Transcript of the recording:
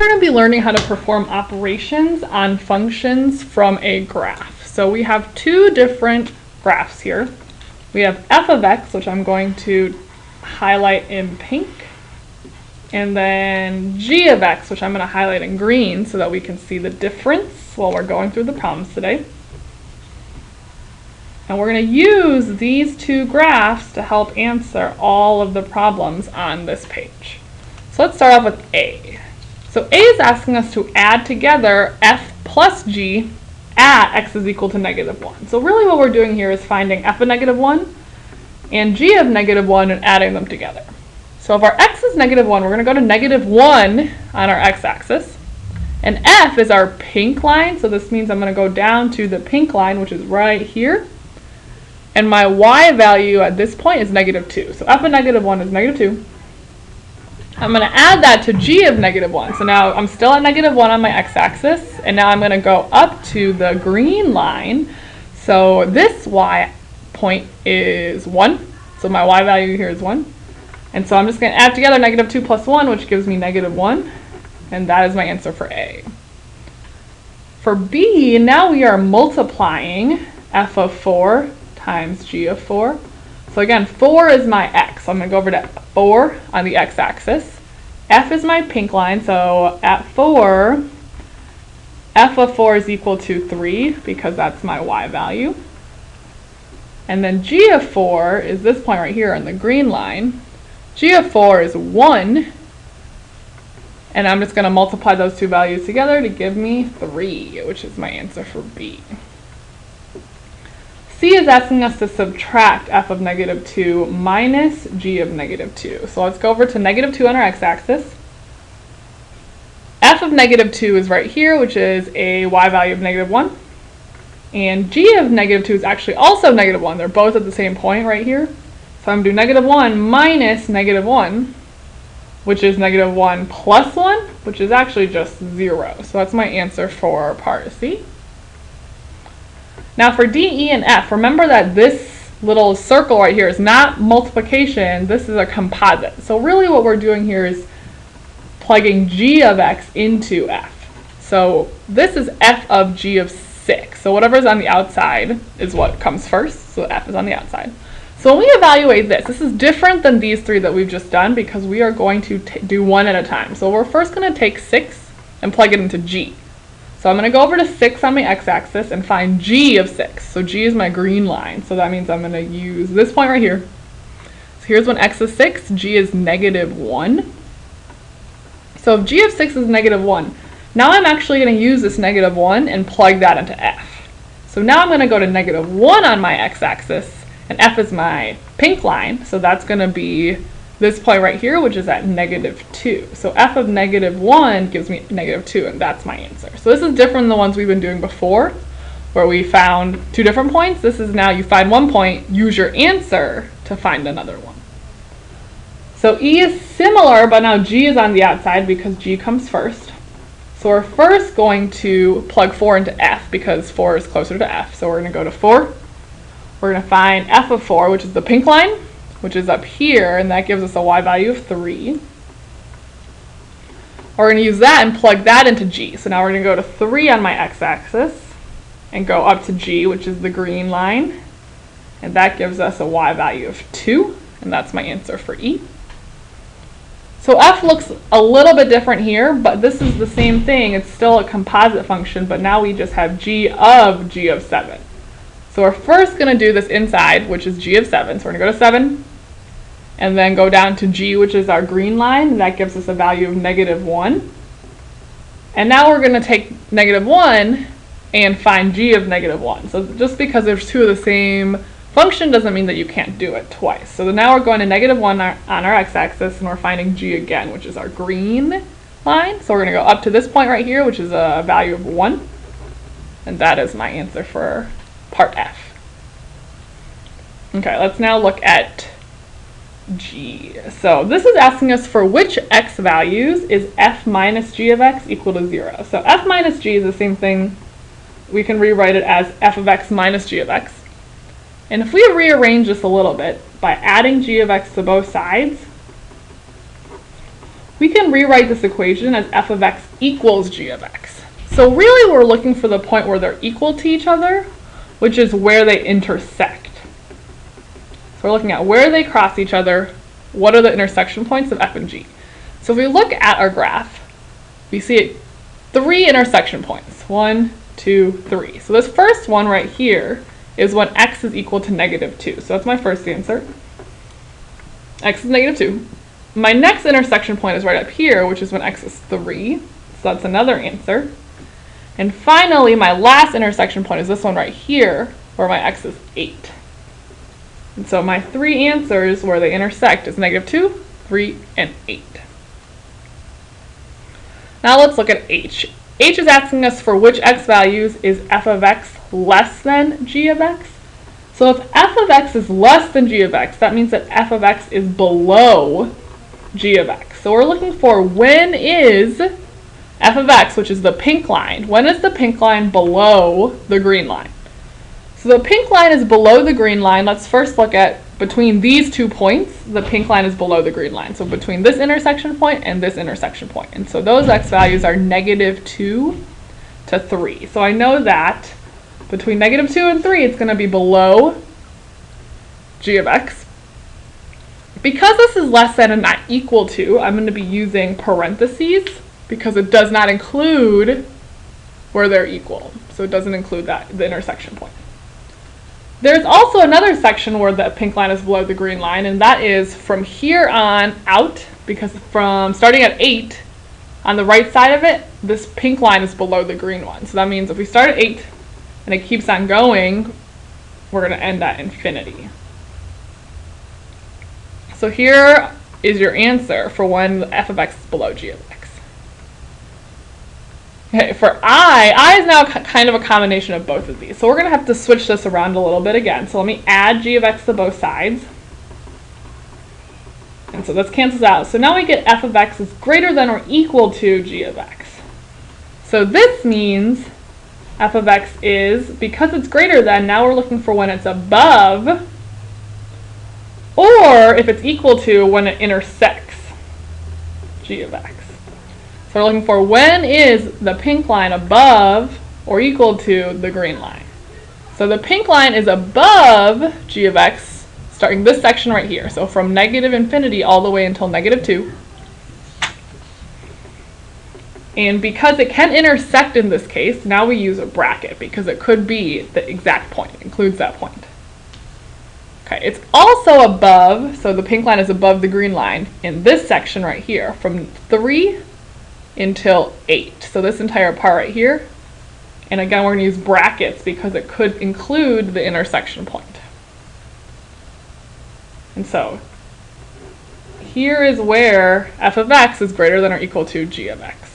going to be learning how to perform operations on functions from a graph. So we have two different graphs here. We have f of x, which I'm going to highlight in pink, and then g of x, which I'm going to highlight in green so that we can see the difference while we're going through the problems today. And we're going to use these two graphs to help answer all of the problems on this page. So let's start off with A. So A is asking us to add together f plus g at x is equal to -1. So really what we're doing here is finding f of -1 and g of -1 and adding them together. So if our x is -1, we're going to go to -1 on our x-axis. And f is our pink line, so this means I'm going to go down to the pink line, which is right here. And my y value at this point is -2. So f of -1 is -2. I'm going to add that to g of -1. So now I'm still at -1 on my x-axis, and now I'm going to go up to the green line. So this y point is 1. So my y value here is 1. And so I'm just going to add together -2 plus 1, which gives me -1. And that is my answer for A. For B, now we are multiplying f of 4 times g of 4. So again, 4 is my x. So I'm going to go over to 4 on the x-axis. F is my pink line, so at 4, f of 4 is equal to 3 because that's my y value. And then g of 4 is this point right here on the green line. G of 4 is 1. And I'm just going to multiply those two values together to give me 3, which is my answer for B. C is asking us to subtract f of -2 minus g of -2. So let's go over to -2 on our x-axis. F of -2 is right here, which is a y value of -1. And g of -2 is actually also -1. They're both at the same point right here. So I'm going to do -1 minus -1, which is -1 plus 1, which is actually just 0. So that's my answer for part C. Now for D, E, and F, remember that this little circle right here is not multiplication, this is a composite. So really what we're doing here is plugging g of x into f. So this is f of g of 6. So whatever's on the outside is what comes first, so f is on the outside. So when we evaluate this is different than these three that we've just done because we are going to do one at a time. So we're first going to take 6 and plug it into g. So I'm going to go over to 6 on my x-axis and find g of 6. So g is my green line. So that means I'm going to use this point right here. So here's when x is 6, g is -1. So if g of 6 is -1, now I'm actually going to use this -1 and plug that into f. So now I'm going to go to -1 on my x-axis, and f is my pink line. So that's going to be this point right here, which is at -2. So f of -1 gives me -2, and that's my answer. So this is different than the ones we've been doing before, where we found two different points. This is now you find one point, use your answer to find another one. So E is similar, but now G is on the outside because G comes first. So we're first going to plug 4 into F because 4 is closer to F. So we're going to go to 4. We're going to find f of 4, which is the pink line, which is up here, and that gives us a y value of 3. We're going to use that and plug that into g. So now we're going to go to 3 on my x-axis and go up to g, which is the green line, and that gives us a y value of 2, and that's my answer for E. So f looks a little bit different here, but this is the same thing. It's still a composite function, but now we just have g of 7. So we're first going to do this inside, which is g of 7. So we're going to go to 7, and then go down to g, which is our green line, and that gives us a value of -1. And now we're going to take -1 and find g of -1. So just because there's two of the same function doesn't mean that you can't do it twice. So now we're going to -1 on our x-axis, and we're finding g again, which is our green line. So we're going to go up to this point right here, which is a value of 1. And that is my answer for part F. Okay, let's now look at G. So this is asking us for which x values is f minus g of x equal to 0. So f minus g is the same thing. We can rewrite it as f of x minus g of x. And if we rearrange this a little bit by adding g of x to both sides, we can rewrite this equation as f of x equals g of x. So really we're looking for the point where they're equal to each other, which is where they intersect. So we're looking at where they cross each other, what are the intersection points of f and g. So if we look at our graph, we see 3 intersection points. 1, 2, 3. So this first one right here is when x is equal to -2. So that's my first answer. X is -2. My next intersection point is right up here, which is when x is 3. So that's another answer. And finally, my last intersection point is this one right here, where my x is 8. And so my 3 answers where they intersect is -2, 3, and 8. Now let's look at h. H is asking us for which x values is f of x less than g of x. So if f of x is less than g of x, that means that f of x is below g of x. So we're looking for when is f of x, which is the pink line, when is the pink line below the green line? So the pink line is below the green line. Let's first look at between these 2 points, the pink line is below the green line. So between this intersection point and this intersection point. And so those x values are -2 to 3. So I know that between -2 and 3, it's going to be below g of x. Because this is less than and not equal to, I'm going to be using parentheses because it does not include where they're equal. So it doesn't include the intersection point. There's also another section where the pink line is below the green line, and that is from here on out, because from starting at 8, on the right side of it, this pink line is below the green one. So that means if we start at 8 and it keeps on going, we're going to end at infinity. So here is your answer for when f of x is below g of x. Okay, for I is now kind of a combination of both of these. So we're going to have to switch this around a little bit again. So let me add g of x to both sides. And so this cancels out. So now we get f of x is greater than or equal to g of x. So this means f of x is, because it's greater than, now we're looking for when it's above, or if it's equal to when it intersects g of x. So we're looking for when is the pink line above or equal to the green line. So the pink line is above g of x, starting this section right here. So from -infinity all the way until -2. And because it can intersect in this case, now we use a bracket because it could be the exact point. It includes that point. Okay, it's also above, so the pink line is above the green line in this section right here, from 3 until 8. So this entire part right here. And again, we're going to use brackets because it could include the intersection point. And so here is where f of x is greater than or equal to g of x.